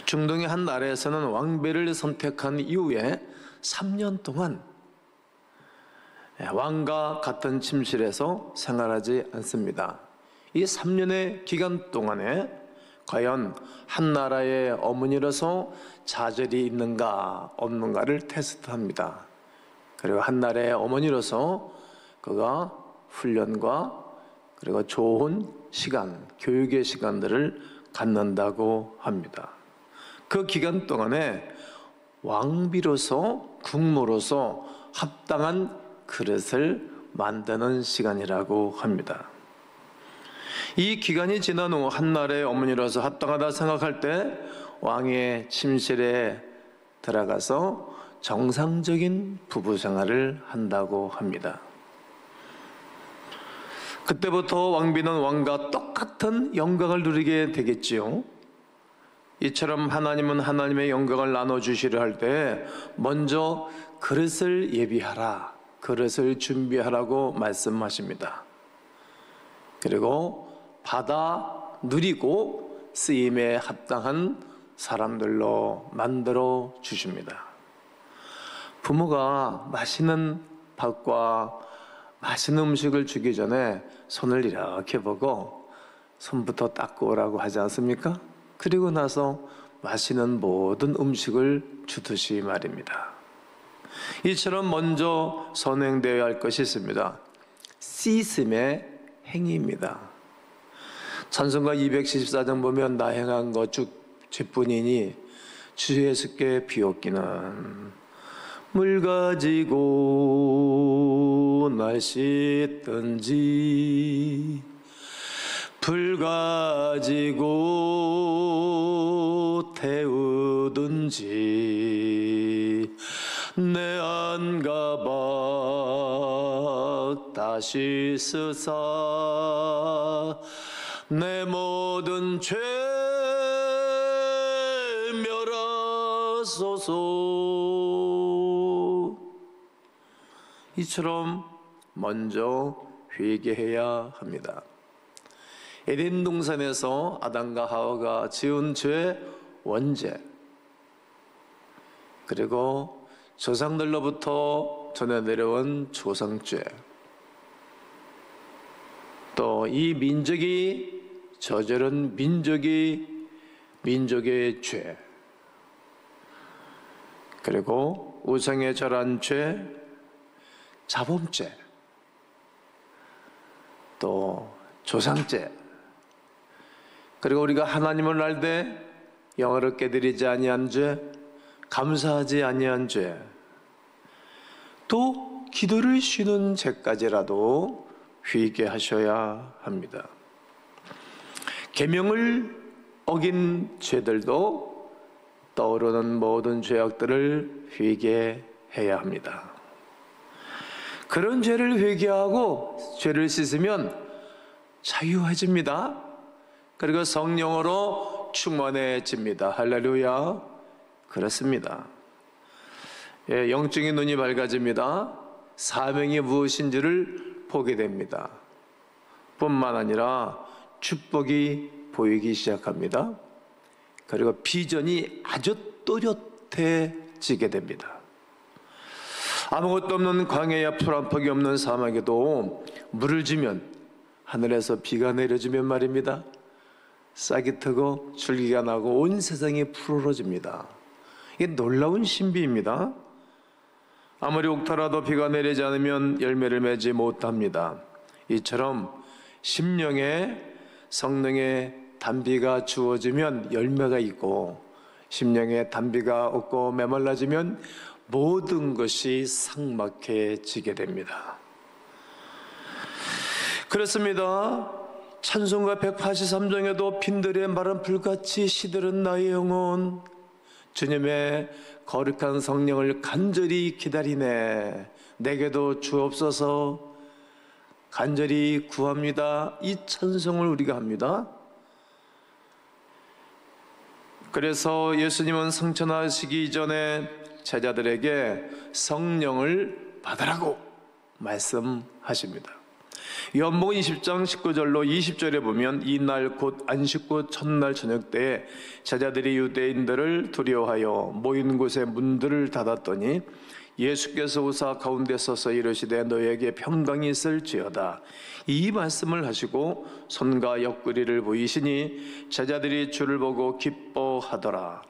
중동의 한 나라에서는 왕비를 선택한 이후에 3년 동안 왕과 같은 침실에서 생활하지 않습니다. 이 3년의 기간 동안에 과연 한 나라의 어머니로서 자질이 있는가 없는가를 테스트합니다. 그리고 한 나라의 어머니로서 그가 훈련과 그리고 좋은 시간, 교육의 시간들을 갖는다고 합니다. 그 기간 동안에 왕비로서, 국모로서 합당한 그릇을 만드는 시간이라고 합니다. 이 기간이 지난 후 한 나라의 어머니로서 합당하다 생각할 때 왕의 침실에 들어가서 정상적인 부부 생활을 한다고 합니다. 그때부터 왕비는 왕과 똑같은 영광을 누리게 되겠지요. 이처럼 하나님은 하나님의 영광을 나눠주시려 할 때 먼저 그릇을 예비하라, 그릇을 준비하라고 말씀하십니다. 그리고 받아 누리고 쓰임에 합당한 사람들로 만들어 주십니다. 부모가 맛있는 밥과 맛있는 음식을 주기 전에 손을 이렇게 보고 손부터 닦고 오라고 하지 않습니까? 그리고 나서 맛있는 모든 음식을 주듯이 말입니다. 이처럼 먼저 선행되어야 할 것이 있습니다. 씻음의 행위입니다. 찬송가 274장 보면 나 행한 것 주 죄뿐이니 주 예수께 비옵기는 물 가지고 날 씻든지 불 가지고 태우든지 내 안가박 다시 쓰사 내 모든 죄 멸하소서. 이처럼 먼저 회개해야 합니다. 에덴 동산에서 아담과 하와가 지은 죄 원죄, 그리고 조상들로부터 전해 내려온 조상죄, 또 이 민족이 저지른 민족의 죄, 그리고 우상에 절한 죄, 자범죄, 또 조상죄, 그리고 우리가 하나님을 알 때 영화롭게 드리지 아니한 죄, 감사하지 아니한 죄, 또 기도를 쉬는 죄까지라도 회개하셔야 합니다. 계명을 어긴 죄들도 떠오르는 모든 죄악들을 회개해야 합니다. 그런 죄를 회개하고 죄를 씻으면 자유해집니다. 그리고 성령으로 충만해집니다. 할렐루야. 그렇습니다. 영적인 눈이 밝아집니다. 사명이 무엇인지를 보게 됩니다. 뿐만 아니라 축복이 보이기 시작합니다. 그리고 비전이 아주 또렷해지게 됩니다. 아무것도 없는 광야야 풀 한 폭이 없는 사막에도 물을 주면, 하늘에서 비가 내려주면 말입니다, 싹이 트고 줄기가 나고 온 세상이 푸르러집니다. 이게 놀라운 신비입니다. 아무리 옥타라도 비가 내리지 않으면 열매를 맺지 못합니다. 이처럼 심령에 성령의 단비가 주어지면 열매가 있고, 심령에 단비가 없고 메말라지면 모든 것이 삭막해지게 됩니다. 그렇습니다. 찬송가 183장에도 빈들의 마른 불같이 시들은 나의 영혼, 주님의 거룩한 성령을 간절히 기다리네, 내게도 주옵소서 간절히 구합니다. 이 찬송을 우리가 합니다. 그래서 예수님은 성천하시기 이전에 제자들에게 성령을 받으라고 말씀하십니다. 요한복음 20장 19절로 20절에 보면 이날 곧 안식구 첫날 저녁 때에 제자들이 유대인들을 두려워하여 모인 곳에 문들을 닫았더니 예수께서 오사 가운데 서서 이르시되 너에게 평강이 있을지어다. 이 말씀을 하시고 손과 옆구리를 보이시니 제자들이 주를 보고 기뻐하더라.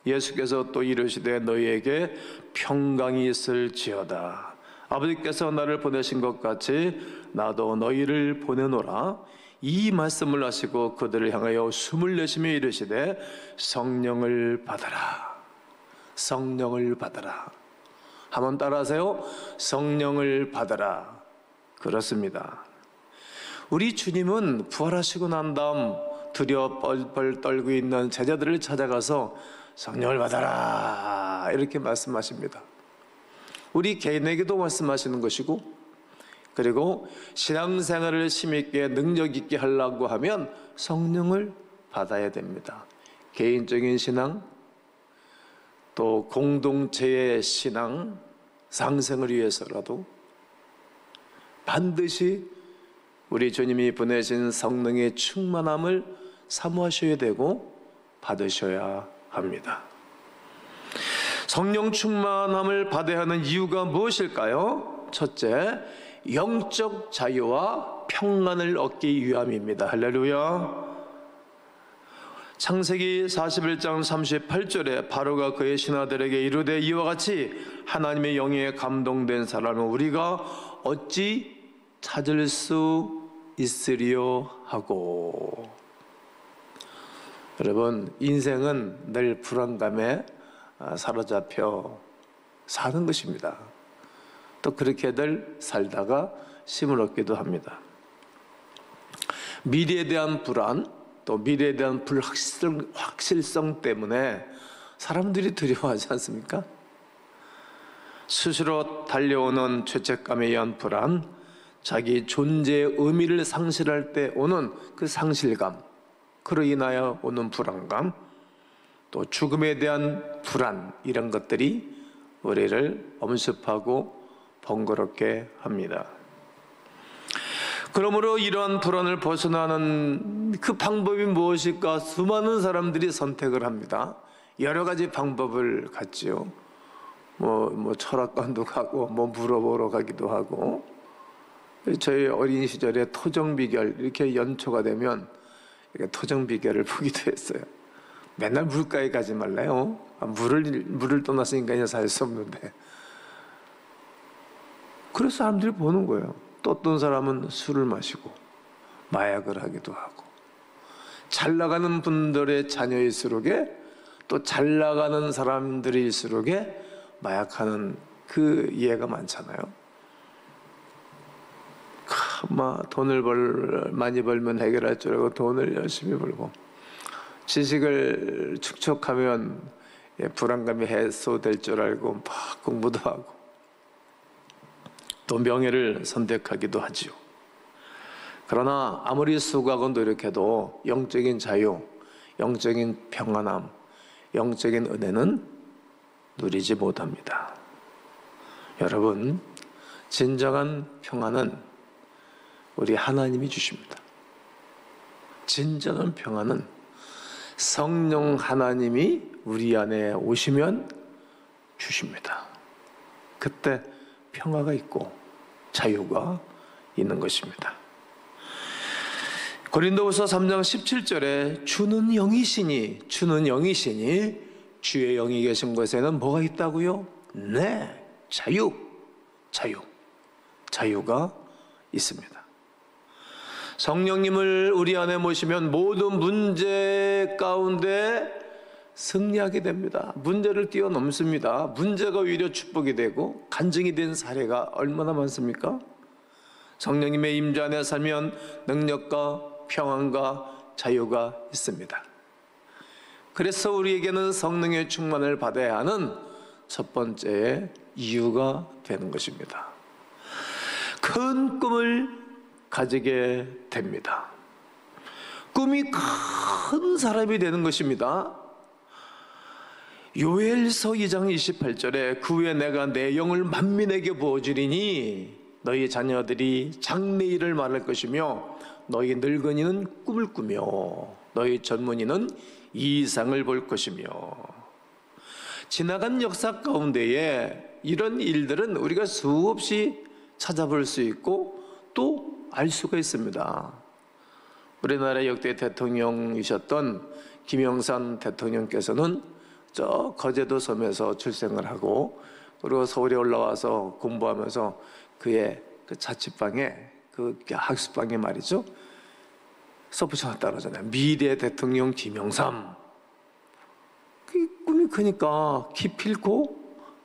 예수께서 또 이르시되 너희에게 평강이 있을지어다. 아버지께서 나를 보내신 것 같이 나도 너희를 보내노라. 이 말씀을 하시고 그들을 향하여 숨을 내쉬며 이르시되 성령을 받아라. 성령을 받아라. 한번 따라하세요. 성령을 받아라. 그렇습니다. 우리 주님은 부활하시고 난 다음 두려워 뻘뻘 떨고 있는 제자들을 찾아가서 성령을 받아라 이렇게 말씀하십니다. 우리 개인에게도 말씀하시는 것이고, 그리고 신앙생활을 힘있게 능력있게 하려고 하면 성령을 받아야 됩니다. 개인적인 신앙, 또 공동체의 신앙 상생을 위해서라도 반드시 우리 주님이 보내신 성령의 충만함을 사모하셔야 되고 받으셔야 합니다. 성령 충만함을 받아야 하는 이유가 무엇일까요? 첫째, 영적 자유와 평안을 얻기 위함입니다. 할렐루야. 창세기 41장 38절에 바로가 그의 신하들에게 이르되 이와 같이 하나님의 영에 감동된 사람은 우리가 어찌 찾을 수 있으리요 하고. 여러분, 인생은 늘 불안감에 사로잡혀 사는 것입니다. 또 그렇게들 살다가 힘을 얻기도 합니다. 미래에 대한 불안, 또 미래에 대한 불확실성 때문에 사람들이 두려워하지 않습니까? 스스로 달려오는 죄책감에 의한 불안, 자기 존재의 의미를 상실할 때 오는 그 상실감, 그로 인하여 오는 불안감, 또 죽음에 대한 불안, 이런 것들이 우리를 엄습하고 번거롭게 합니다. 그러므로 이러한 불안을 벗어나는 그 방법이 무엇일까? 수많은 사람들이 선택을 합니다. 여러 가지 방법을 갖지요. 철학관도 가고, 물어보러 가기도 하고. 저희 어린 시절에 토정비결 이렇게 연초가 되면 토정비결을 보기도 했어요. 맨날 물가에 가지 말래요. 물을 떠났으니까 살 수 없는데. 그래서 사람들이 보는 거예요. 또 어떤 사람은 술을 마시고 마약을 하기도 하고, 잘 나가는 분들의 자녀일수록에, 또 잘 나가는 사람들일수록에 마약하는 그 예가 많잖아요. 돈을 많이 벌면 해결할 줄 알고 돈을 열심히 벌고, 지식을 축적하면 불안감이 해소될 줄 알고 막 공부도 하고, 또 명예를 선택하기도 하지요. 그러나 아무리 수고하고 노력해도 영적인 자유, 영적인 평안함, 영적인 은혜는 누리지 못합니다. 여러분, 진정한 평안은 우리 하나님이 주십니다. 진정한 평안은 성령 하나님이 우리 안에 오시면 주십니다. 그때 평화가 있고 자유가 있는 것입니다. 고린도후서 3장 17절에 주는 영이시니 주의 영이 계신 곳에는 뭐가 있다고요? 네, 자유가 있습니다. 성령님을 우리 안에 모시면 모든 문제 가운데 승리하게 됩니다. 문제를 뛰어넘습니다. 문제가 오히려 축복이 되고 간증이 된 사례가 얼마나 많습니까? 성령님의 임재 안에 살면 능력과 평안과 자유가 있습니다. 그래서 우리에게는 성령의 충만을 받아야 하는 첫 번째 이유가 되는 것입니다. 큰 꿈을 가지게 됩니다. 꿈이 큰 사람이 되는 것입니다. 요엘서 2장 28절에 그 후에 내가 내 영을 만민에게 부어주리니 너희 자녀들이 장래일을 말할 것이며 너희 늙은이는 꿈을 꾸며 너희 젊은이는 이상을 볼 것이며. 지나간 역사 가운데에 이런 일들은 우리가 수없이 찾아볼 수 있고 또 알 수가 있습니다. 우리나라 역대 대통령이셨던 김영삼 대통령께서는 저 거제도 섬에서 출생을 하고 그리고 서울에 올라와서 공부하면서 그의 그 자취방에 그 학습방에 말이죠 써붙여놨다고 하잖아요. 미래 대통령 김영삼. 그 꿈이 크니까 기필코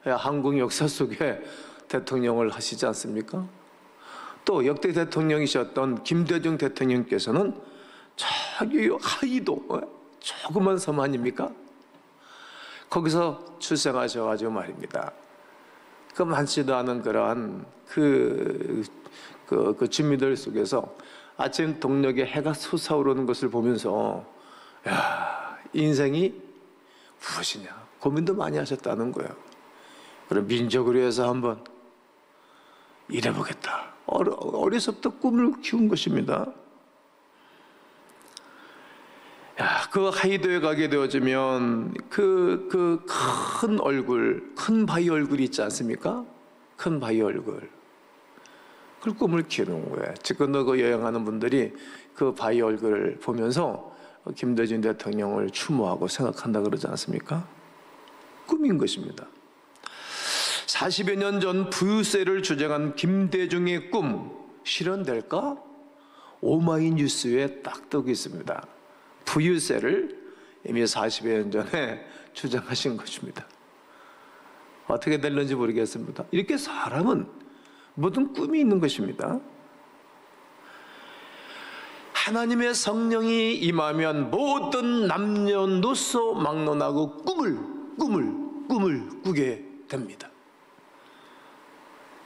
한국 역사 속에 대통령을 하시지 않습니까? 또 역대 대통령이셨던 김대중 대통령께서는 저기 하이도 조그만 섬 아닙니까? 거기서 출생하셔가지고 말입니다. 그 많지도 않은 그러한 그 주민들 속에서 아침 동력에 해가 솟아오르는 것을 보면서 야, 인생이 무엇이냐 고민도 많이 하셨다는 거예요. 그럼 민족을 위해서 한번 일해보겠다. 어려서부터 꿈을 키운 것입니다. 야, 그 하이도에 가게 되어지면 그 큰 얼굴, 큰 바위 얼굴이 있지 않습니까? 큰 바위 얼굴. 그 꿈을 키우는 거예요. 지금도 그 여행하는 분들이 그 바위 얼굴을 보면서 김대중 대통령을 추모하고 생각한다 그러지 않습니까? 꿈인 것입니다. 40여 년 전 부유세를 주장한 김대중의 꿈 실현될까? 오마이뉴스에 딱 뜨고 있습니다. 부유세를 이미 40여 년 전에 주장하신 것입니다. 어떻게 될는지 모르겠습니다. 이렇게 사람은 모든 꿈이 있는 것입니다. 하나님의 성령이 임하면 모든 남녀노소 막론하고 꿈을 꾸게 됩니다.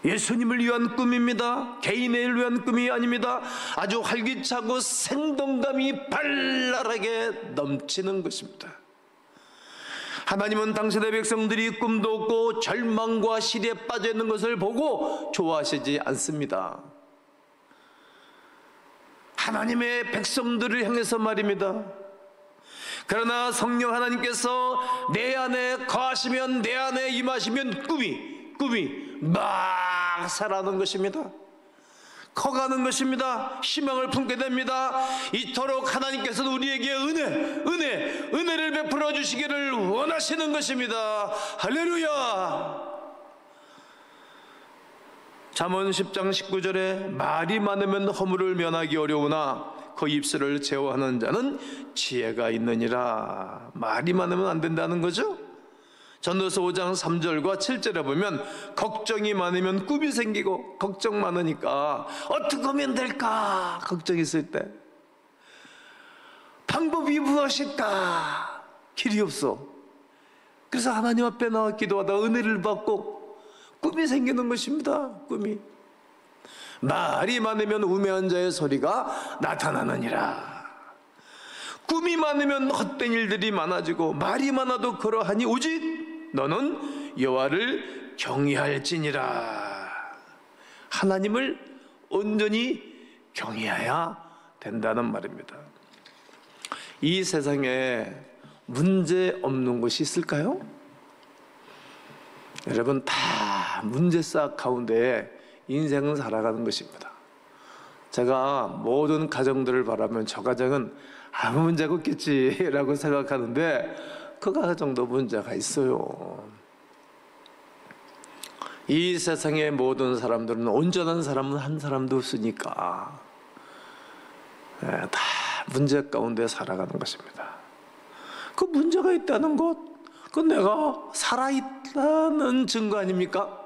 예수님을 위한 꿈입니다. 개인을 위한 꿈이 아닙니다. 아주 활기차고 생동감이 발랄하게 넘치는 것입니다. 하나님은 당신의 백성들이 꿈도 없고 절망과 시리에 빠져 있는 것을 보고 좋아하시지 않습니다. 하나님의 백성들을 향해서 말입니다. 그러나 성령 하나님께서 내 안에 거하시면, 내 안에 임하시면 꿈이 막 살아나는 것입니다. 커가는 것입니다. 희망을 품게 됩니다. 이토록 하나님께서는 우리에게 은혜를 베풀어 주시기를 원하시는 것입니다. 할렐루야. 잠언 10장 19절에 말이 많으면 허물을 면하기 어려우나 그 입술을 제어하는 자는 지혜가 있느니라. 말이 많으면 안 된다는 거죠. 전도서 5장 3절과 7절에 보면 걱정이 많으면 꿈이 생기고, 걱정 많으니까 어떻게 하면 될까 걱정했을 때 방법이 무엇일까 길이 없어. 그래서 하나님 앞에 나와 기도하다 은혜를 받고 꿈이 생기는 것입니다. 꿈이. 말이 많으면 우매한 자의 소리가 나타나느니라. 꿈이 많으면 헛된 일들이 많아지고, 말이 많아도 그러하니 오직 너는 여호와를 경외할지니라. 하나님을 온전히 경외해야 된다는 말입니다. 이 세상에 문제 없는 곳이 있을까요? 여러분, 다 문제싹 가운데 인생은 살아가는 것입니다. 제가 모든 가정들을 바라면 저 가정은 아무 문제가 없겠지라고 생각하는데 그 가정도 문제가 있어요. 이 세상의 모든 사람들은 온전한 사람은 한 사람도 없으니까 다 문제 가운데 살아가는 것입니다. 그 문제가 있다는 것, 그건 내가 살아있다는 증거 아닙니까?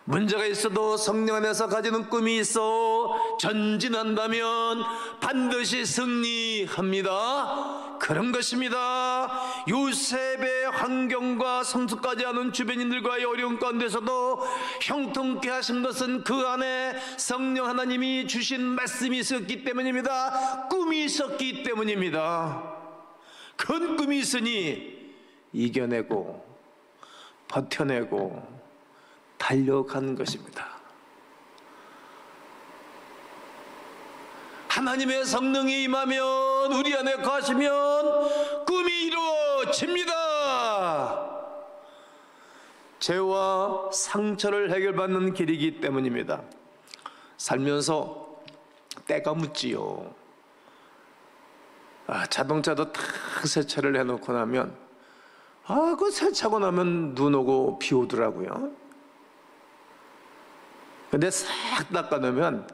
문제가 있어도 성령 안에서 가지는 꿈이 있어 전진한다면 반드시 승리합니다. 그런 것입니다. 요셉의 환경과 성숙하지 않은 주변인들과의 어려운 가운데서도 형통케 하신 것은 그 안에 성령 하나님이 주신 말씀이 있었기 때문입니다. 꿈이 있었기 때문입니다. 큰 꿈이 있으니 이겨내고 버텨내고 달려가는 것입니다. 하나님의 성령이 임하면, 우리 안에 거하시면 꿈이 이루어집니다. 죄와 상처를 해결받는 길이기 때문입니다. 살면서 때가 묻지요. 자동차도 탁 세차를 해놓고 나면 그 세차고 나면 눈 오고 비 오더라고요. 근데 싹 닦아놓으면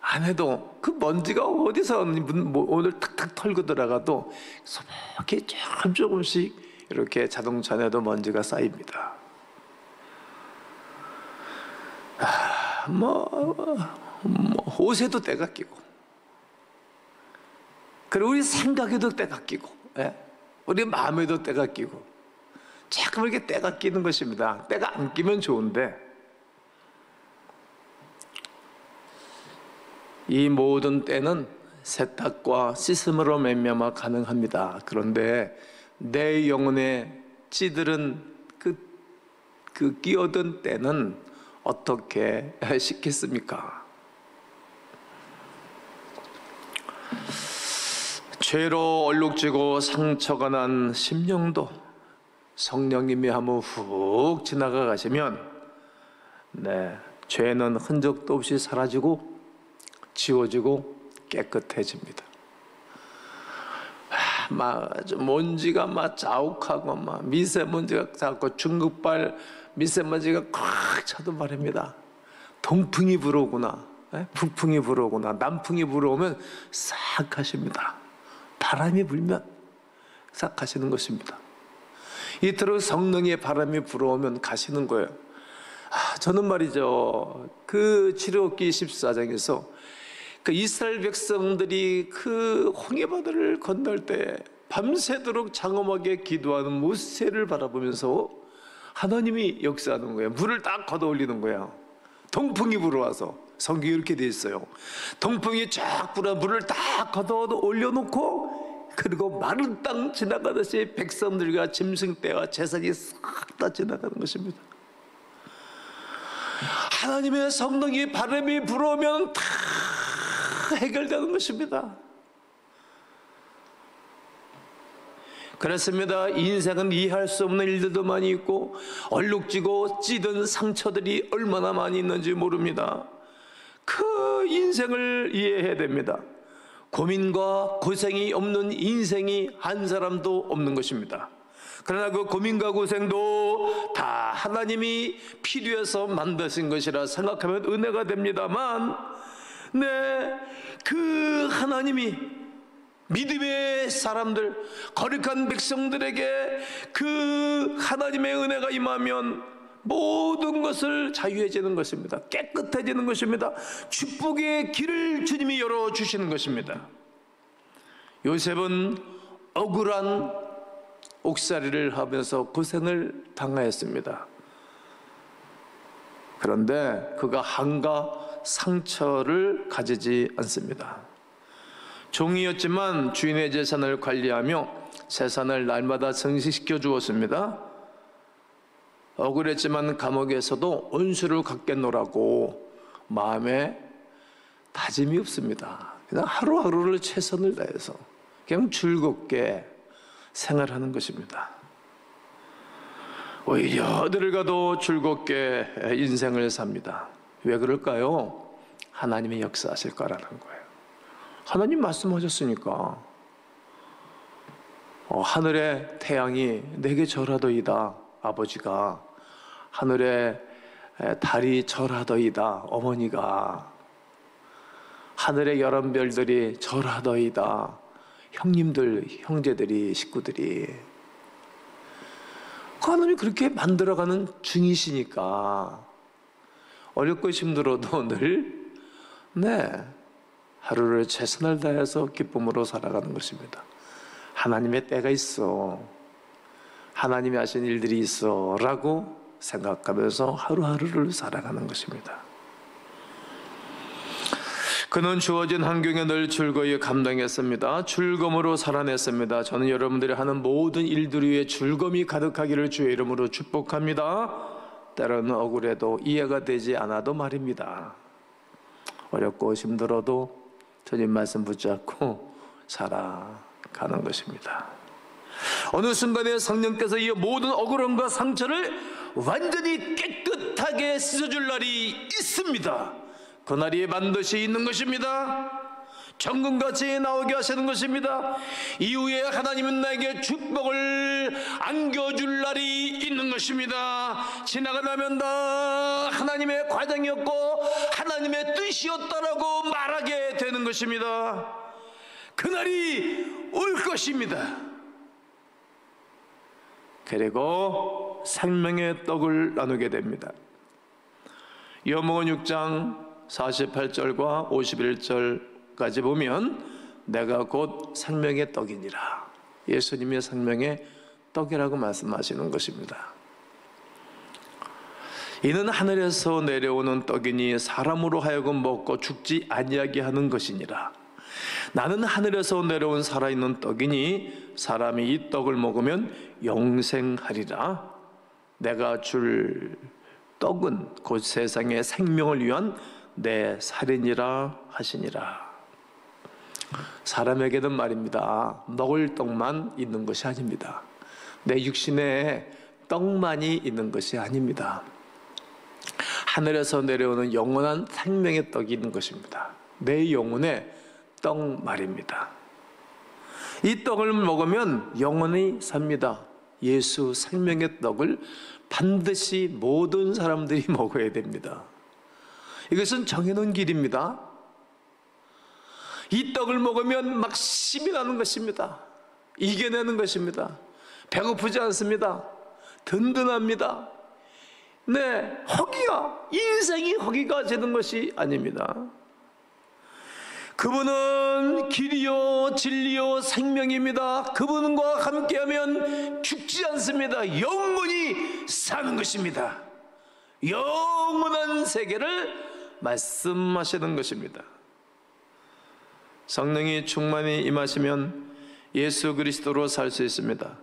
안 해도 그 먼지가 어디서 오늘 탁탁 털고 들어가도 소박히 조금씩 이렇게 자동차 안에도 먼지가 쌓입니다. 옷에도 때가 끼고, 그리고 우리 생각에도 때가 끼고, 우리 마음에도 때가 끼고, 자꾸 이렇게 때가 끼는 것입니다. 때가 안 끼면 좋은데, 이 모든 때는 세탁과 씻음으로 말미암아 가능합니다. 그런데 내 영혼에 찌들은 그 끼어든 때는 어떻게 씻겠습니까? 죄로 얼룩지고 상처가 난 심령도 성령님이 한번 훅 지나가 가시면 죄는 흔적도 없이 사라지고 지워지고 깨끗해집니다. 먼지가 자욱하고 미세먼지가 자꾸 중국발 미세먼지가 꽉 차도 말입니다. 동풍이 불어오거나 북풍이 불어오거나 남풍이 불어오면 싹 가십니다. 바람이 불면 싹 가시는 것입니다. 이토록 성령의 바람이 불어오면 가시는 거예요. 저는 말이죠, 그 출애굽기 14장에서 그 이스라엘 백성들이 그 홍해바다를 건널 때 밤새도록 장엄하게 기도하는 모세를 바라보면서 하나님이 역사하는 거예요. 물을 딱 걷어 올리는 거예요. 동풍이 불어와서, 성경에 이렇게 돼 있어요. 동풍이 쫙 불어 물을 딱 걷어 올려놓고, 그리고 마른 땅 지나가듯이 백성들과 짐승떼와 제사장이 싹 다 지나가는 것입니다. 하나님의 성령이 바람이 불어오면 다 해결되는 것입니다. 그렇습니다. 인생은 이해할 수 없는 일들도 많이 있고 얼룩지고 찌든 상처들이 얼마나 많이 있는지 모릅니다. 그 인생을 이해해야 됩니다. 고민과 고생이 없는 인생이 한 사람도 없는 것입니다. 그러나 그 고민과 고생도 다 하나님이 필요해서 만드신 것이라 생각하면 은혜가 됩니다만, 그 하나님이 믿음의 사람들, 거룩한 백성들에게 그 하나님의 은혜가 임하면 모든 것을 자유해지는 것입니다. 깨끗해지는 것입니다. 축복의 길을 주님이 열어주시는 것입니다. 요셉은 억울한 옥살이를 하면서 고생을 당하였습니다. 그런데 그가 한가 상처를 가지지 않습니다. 종이었지만 주인의 재산을 관리하며 재산을 날마다 증식시켜 주었습니다. 억울했지만 감옥에서도 온수를 갖겠노라고 마음에 다짐이 없습니다. 그냥 하루하루를 최선을 다해서 그냥 즐겁게 생활하는 것입니다. 오히려 어디를 가도 즐겁게 인생을 삽니다. 왜 그럴까요? 하나님이 역사하실 거라는 거예요. 하나님 말씀하셨으니까. 하늘의 태양이 내게 절하더이다, 아버지가. 하늘의 달이 절하더이다, 어머니가. 하늘의 여러 별들이 절하더이다, 형님들, 형제들이, 식구들이. 하나님이 그렇게 만들어가는 중이시니까 어렵고 힘들어도 늘 하루를 최선을 다해서 기쁨으로 살아가는 것입니다. 하나님의 때가 있어, 하나님이 하신 일들이 있어 라고 생각하면서 하루하루를 살아가는 것입니다. 그는 주어진 환경에 늘 즐거이 감당했습니다. 즐거움으로 살아냈습니다. 저는 여러분들이 하는 모든 일들 위에 즐거움이 가득하기를 주의 이름으로 축복합니다. 때로는 억울해도 이해가 되지 않아도 말입니다. 어렵고 힘들어도 주님 말씀 붙잡고 살아가는 것입니다. 어느 순간에 성령께서 이 모든 억울함과 상처를 완전히 깨끗하게 씻어줄 날이 있습니다. 그날이 반드시 있는 것입니다. 정금같이 나오게 하시는 것입니다. 이후에 하나님은 나에게 축복을 안겨줄 날이 있는 것입니다. 지나가 나면 다 하나님의 과정이었고 하나님의 뜻이었다라고 말하게 되는 것입니다. 그날이 올 것입니다. 그리고 생명의 떡을 나누게 됩니다. 요한복음 6장 48절과 51절까지 보면 내가 곧 생명의 떡이니라. 예수님의 생명의 떡이라고 말씀하시는 것입니다. 이는 하늘에서 내려오는 떡이니 사람으로 하여금 먹고 죽지 아니하게 하는 것이니라. 나는 하늘에서 내려온 살아있는 떡이니 사람이 이 떡을 먹으면 영생하리라. 내가 줄 떡은 곧 세상의 생명을 위한 내 살이니라 하시니라. 사람에게는 말입니다, 먹을 떡만 있는 것이 아닙니다. 내 육신에 떡만이 있는 것이 아닙니다. 하늘에서 내려오는 영원한 생명의 떡이 있는 것입니다. 내 영혼에 떡 말입니다. 이 떡을 먹으면 영원히 삽니다. 예수 생명의 떡을 반드시 모든 사람들이 먹어야 됩니다. 이것은 정해놓은 길입니다. 이 떡을 먹으면 막 힘이 나는 것입니다. 이겨내는 것입니다. 배고프지 않습니다. 든든합니다. 네, 허기가, 인생이 허기가 되는 것이 아닙니다. 그분은 길이요 진리요 생명입니다. 그분과 함께하면 죽지 않습니다. 영원히 사는 것입니다. 영원한 세계를 말씀하시는 것입니다. 성령이 충만히 임하시면 예수 그리스도로 살 수 있습니다.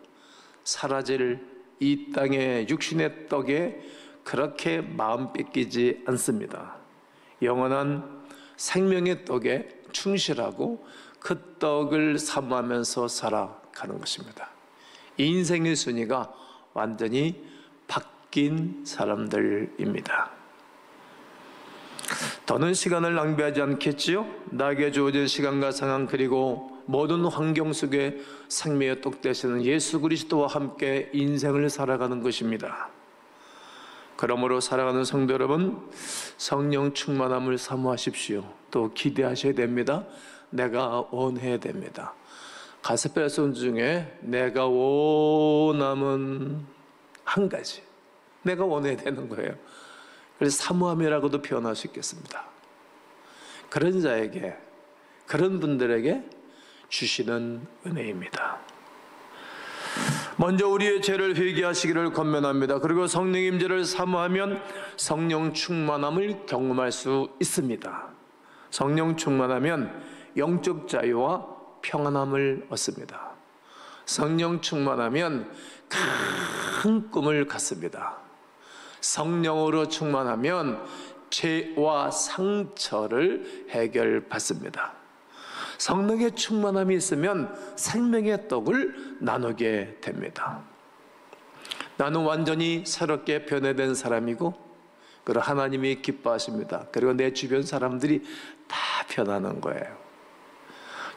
사라질 이 땅의 육신의 떡에 그렇게 마음 뺏기지 않습니다. 영원한 생명의 떡에 충실하고 그 떡을 사모하면서 살아가는 것입니다. 인생의 순위가 완전히 바뀐 사람들입니다. 더는 시간을 낭비하지 않겠지요? 나에게 주어진 시간과 상황 그리고 모든 환경 속에 생명의 떡 되시는 예수 그리스도와 함께 인생을 살아가는 것입니다. 그러므로 사랑하는 성도 여러분, 성령 충만함을 사모하십시오. 또 기대하셔야 됩니다. 내가 원해야 됩니다. 가스펠송 중에 내가 원함은 한 가지, 내가 원해야 되는 거예요. 그래서 사모함이라고도 표현할 수 있겠습니다. 그런 자에게, 그런 분들에게 주시는 은혜입니다. 먼저 우리의 죄를 회개하시기를 권면합니다. 그리고 성령 임재를 사모하면 성령 충만함을 경험할 수 있습니다. 성령 충만하면 영적 자유와 평안함을 얻습니다. 성령 충만하면 큰 꿈을 갖습니다. 성령으로 충만하면 죄와 상처를 해결받습니다. 성령의 충만함이 있으면 생명의 떡을 나누게 됩니다. 나는 완전히 새롭게 변화된 사람이고, 그리고 하나님이 기뻐하십니다. 그리고 내 주변 사람들이 다 변하는 거예요.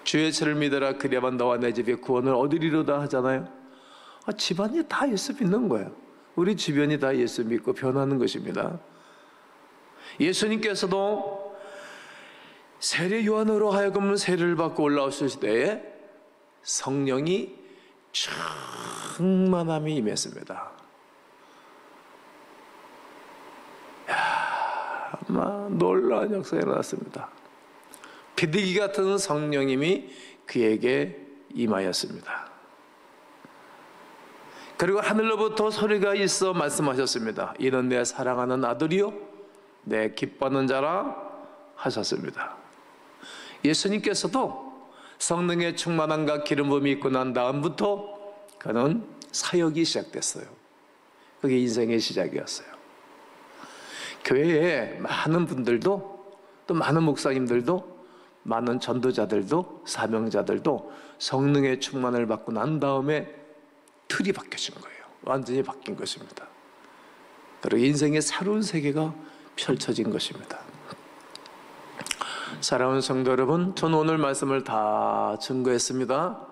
주의 죄를 믿어라 그리하면 너와 내 집에 구원을 얻으리로다 하잖아요. 집안이 다 예수 믿는 거예요. 우리 주변이 다 예수 믿고 변하는 것입니다. 예수님께서도 세례 요한으로 하여금 세례를 받고 올라오실 때에 성령이 충만함이 임했습니다. 아마 놀라운 역사가 일어났습니다. 비둘기 같은 성령님이 그에게 임하였습니다. 그리고 하늘로부터 소리가 있어 말씀하셨습니다. 이는 내 사랑하는 아들이요 내 기뻐하는 자라 하셨습니다. 예수님께서도 성령의 충만함과 기름 부음이 있고 난 다음부터 그는 사역이 시작됐어요. 그게 인생의 시작이었어요. 교회에 많은 분들도 또 많은 목사님들도, 많은 전도자들도, 사명자들도 성령의 충만을 받고 난 다음에 틀이 바뀌어진 거예요. 완전히 바뀐 것입니다. 그리고 인생의 새로운 세계가 펼쳐진 것입니다. 사랑하는 성도 여러분, 저는 오늘 말씀을 다 증거했습니다.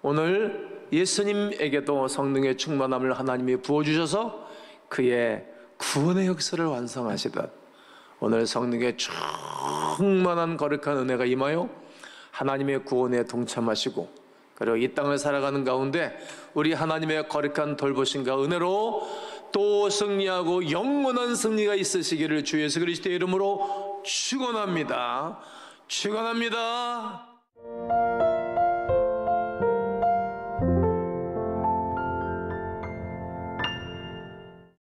오늘 예수님에게도 성령의 충만함을 하나님이 부어주셔서 그의 구원의 역사를 완성하시듯 오늘 성령의 충만한 거룩한 은혜가 임하여 하나님의 구원에 동참하시고, 그리고 이 땅을 살아가는 가운데 우리 하나님의 거룩한 돌보심과 은혜로 또 승리하고 영원한 승리가 있으시기를 주 예수 그리스도의 이름으로 축원합니다. 축원합니다.